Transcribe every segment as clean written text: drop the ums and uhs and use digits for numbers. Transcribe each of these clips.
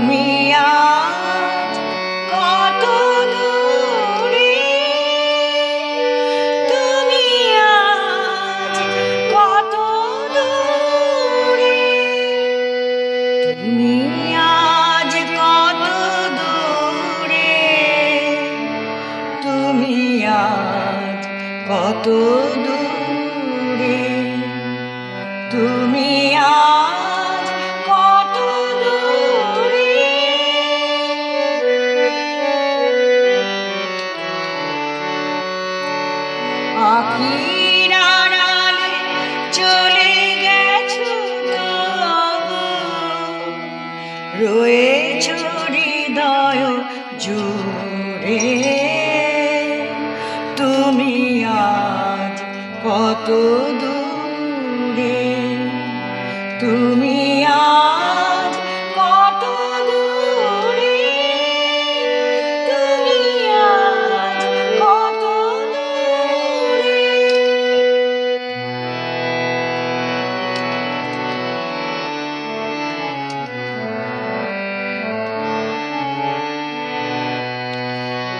তুমি আজ কত দূরে, তুমি আজ কত দূরে, তুমি আজ কত দূরে, তুমি আজ কত দূরে, তুমি আজ কত দূরে। আখির আড়ালে চলে গেছো তবু রয়েছো হৃদয় জুড়ে, তুমি আজ কত দূরে, তুমি আজ কত দূরে, তুমি আজ কত দূরে।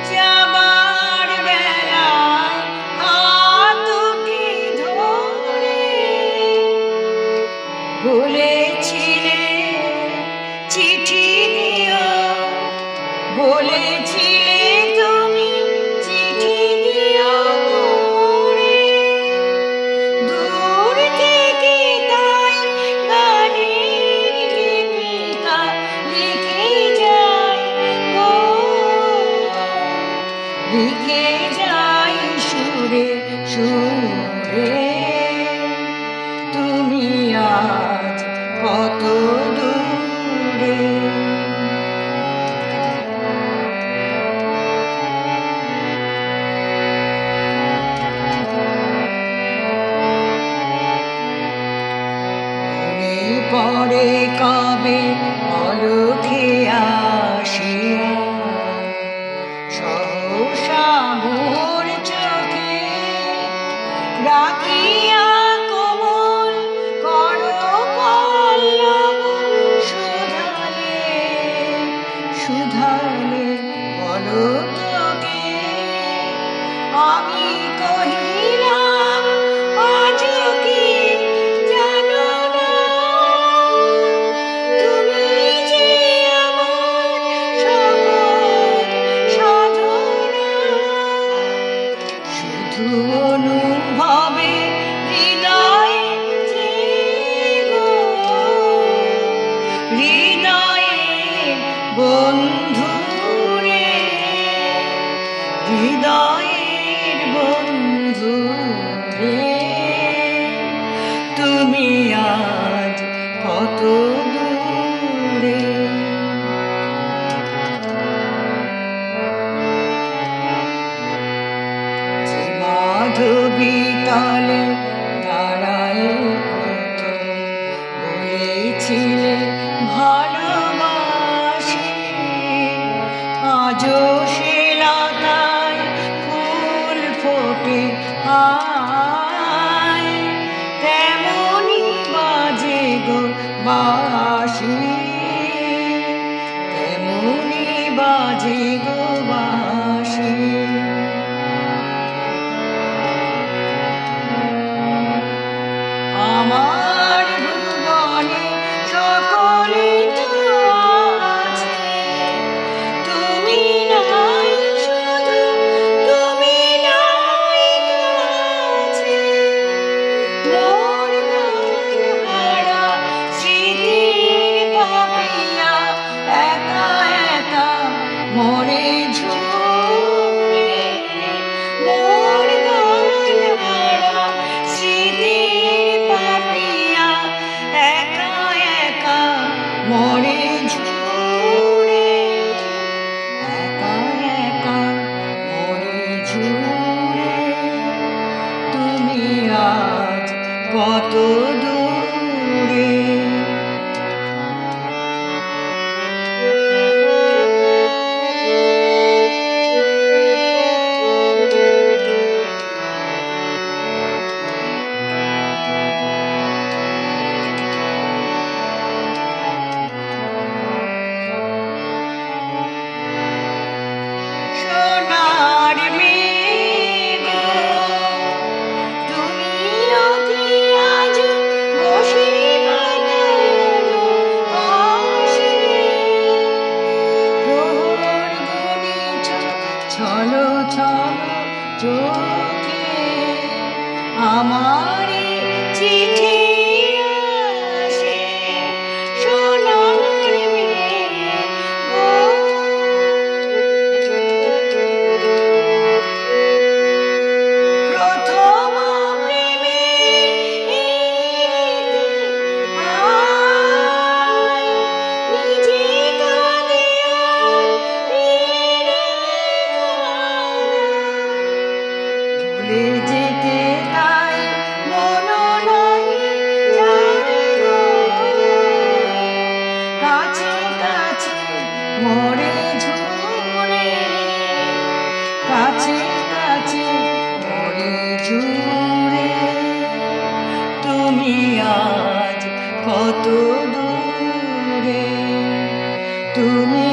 যাবার বেলায় হাত দুটি ধরে বলেছিলে চিঠি দিও, বলেছিলে তুমি চিঠি দিও করে। দূর থেকে তাই গানের লিপিকা লিখে যায় গো, লিখে যাই সুরে সুরে, তুমি আজ কত দূরে। মনে পড়ে কবে পলকে আসিয়া সহসা মোর চোখে রাখিয়া কোমল করপল্লব সুধালে সুধালে পলকে। আমি কহিলাম আজ কি জানো না, তুমি যে আমার সকল সাধনা, শুধু অনুভবে হৃদয়ে গো, হৃদয়ের বন্ধুরে, হৃদয়ের বন্ধুরে, তুমি আজ কত দূরে। যে মাধবী তলে দাঁড়ায় প্রথম বলেছিলে ভালোবাসি, আজও সে লতায় ফুল ফোটে আয়, তেমনি বাজে গো বাঁশি, তেমনি বাজে গো বাঁশি। আমার ভুবনে সকলে তো আছে, তুমি নাই শুধু, তুমি নাই কাছে। মোর গানহারা স্মৃতির পাপিয়া একা একা মরে ঝুমে, মোর গানহারা স্মৃতির পাপিয়া একা একা মরে ঝুড়ে, একা একা মরে ঝুড়ে, তুমি আজ কত দূরে। ছলো ছলো চোখে আমার চিঠি আসে সোনার মেঘ গো। প্রথম প্রেমের আয় নিজে কাঁদে আর ফিরে ভুলে যেতে তাই মন নাই যায় গো। কাছে কাছে মোরে ঝুরে কাছে কাছে মোরে ঝুরে তুমি আজ কত দূরে তুমি